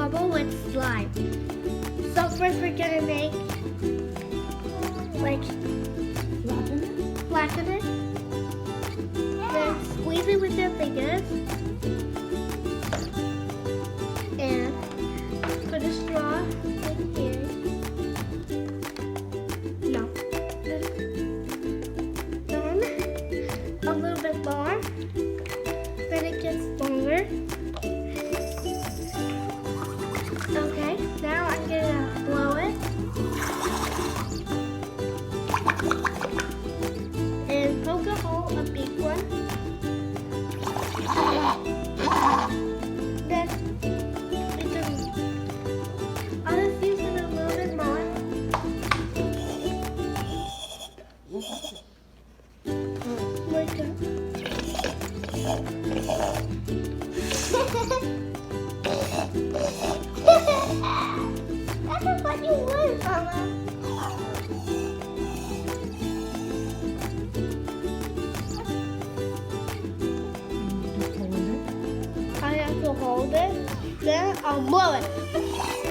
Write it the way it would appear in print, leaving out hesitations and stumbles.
bubble with slime. So first we're gonna make like flatten it. Then squeeze it with your fingers. And put a straw in here. No. Then a little bit more. Then it gets longer. Okay, now I'm gonna blow it. And poke a hole, a big one. Then it just, I'll just use it a little bit more. Like that. That's what you want, Mama. I have to hold it, then I'll blow it.